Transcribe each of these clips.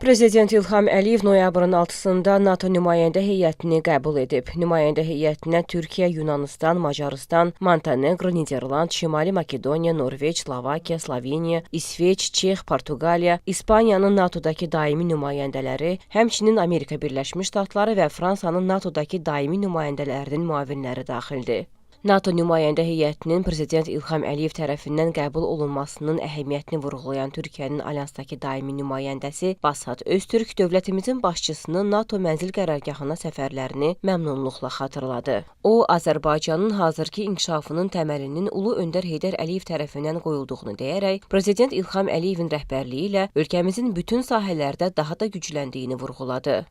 Prezident İlham Əliyev noyabrın 6-sında NATO nümayəndə heyətini qəbul edib. Nümayəndə heyətinə Türkiyə, Yunanistan, Macarıstan, Montenegro, Niderland, Şimali Makedoniya, Norveç, Slovakiya, Sloveniya, İsveç, Çex, Portuqaliya, İspaniyanın NATOdakı daimi nümayəndələri, həmçinin Amerika Birləşmiş Ştatları və Fransanın NATOdakı daimi nümayəndələrinin müavinləri daxildir. NATO nümayəndə heyətinin Prezident İlham Əliyev tərəfindən qəbul olunmasının əhəmiyyətini vurğulayan Türkiyənin alyansdakı daimi nümayəndəsi Basat Öztürk dövlətimizin başçısının NATO mənzil qərargahına səfərlərini məmnunluqla xatırladı. O, Azərbaycanın hazırki inkişafının təməlinin Ulu Öndər Heydər Əliyev tərəfindən qoyulduğunu deyərək, Prezident İlham Əliyevin rəhbərliyi ilə ölkəmizin bütün sahələrdə daha da gücləndiyini vurğuladı.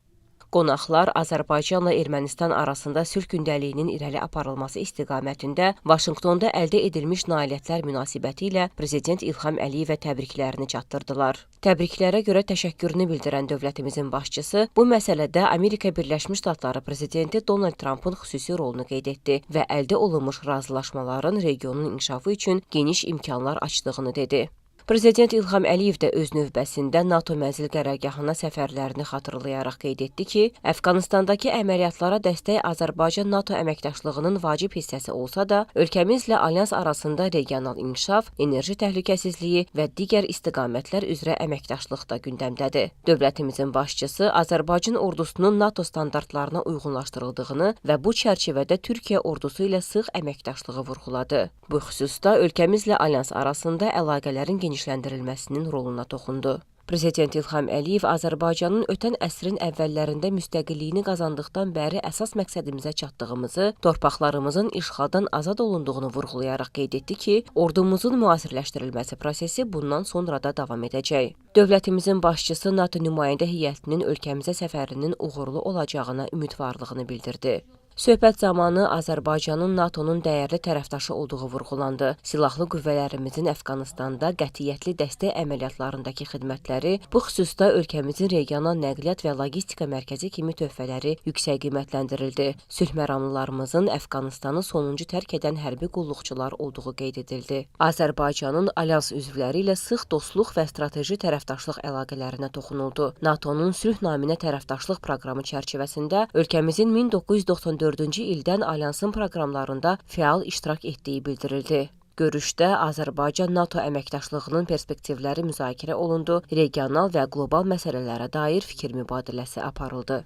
Qonaqlar Azərbaycanla Ermənistan arasında sülh gündəliyinin irəli aparılması istiqamətində Vaşinqtonda əldə edilmiş nailiyyətlər münasibətilə Prezident İlham Əliyevə təbriklərini çatdırdılar. Təbriklərə görə təşəkkürünü bildirən dövlətimizin başçısı bu məsələdə Amerika Birləşmiş Ştatları prezidenti Donald Trumpın xüsusi rolunu qeyd etdi və əldə olunmuş razılaşmaların regionun inkişafı üçün geniş imkanlar açdığını dedi. Prezident İlham Əliyev də öz növbəsində NATO mənzil qərargahına səfərlərini xatırlayaraq qeyd etdi ki, Əfqanistandakı əməliyyatlara dəstək Azərbaycan-NATO əməkdaşlığının vacib hissəsi olsa da, ölkəmizlə alyans arasında regional inkişaf, enerji təhlükəsizliyi və digər istiqamətlər üzrə əməkdaşlıq da gündəmdədir. Dövlətimizin başçısı Azərbaycan ordusunun NATO standartlarına uyğunlaşdırıldığını və bu çərçivədə Türkiyə ordusu ilə sıx əməkdaşlığı vurğuladı. Bu xüsusda ölkəmizlə alyans arasında əlaqələrin genişləndirilməsinin roluna toxundu. Prezident İlham Əliyev Azərbaycanın ötən əsrin əvvəllərində müstəqilliyini qazandıqdan bəri əsas məqsədimizə çatdığımızı, torpaqlarımızın işğaldan azad olunduğunu vurğulayaraq qeyd etdi ki, ordumuzun müasirləşdirilməsi prosesi bundan sonra da davam edəcək. Dövlətimizin başçısı NATO nümayəndə heyətinin ölkəmizə səfərinin uğurlu olacağına ümidvarlığını bildirdi. Söhbət zamanı Azərbaycanın NATOnun dəyərli tərəfdaşı olduğu vurğulandı. Silahlı qüvvələrimizin Əfqanistanda qətiyyətli dəstək əməliyyatlarındakı xidmətləri, bu xüsusda ölkəmizin regional nəqliyyat və logistika mərkəzi kimi töhfələri yüksək qiymətləndirildi. Sülh məramlılarımızın Əfqanistanı sonuncu tərk edən hərbi qulluqçular olduğu qeyd edildi. Azərbaycanın alyans üzvləri ilə sıx dostluq və strateji tərəfdaşlıq əlaqələrinə toxunuldu. NATOnun sülh naminə tərəfdaşlıq proqramı çərçivəsində ölkəmizin 1994-cü ildən alyansın proqramlarında fəal iştirak etdiyi bildirildi. Görüşdə Azərbaycan-NATO əməkdaşlığının perspektivləri müzakirə olundu, regional və qlobal məsələlərə dair fikir mübadiləsi aparıldı.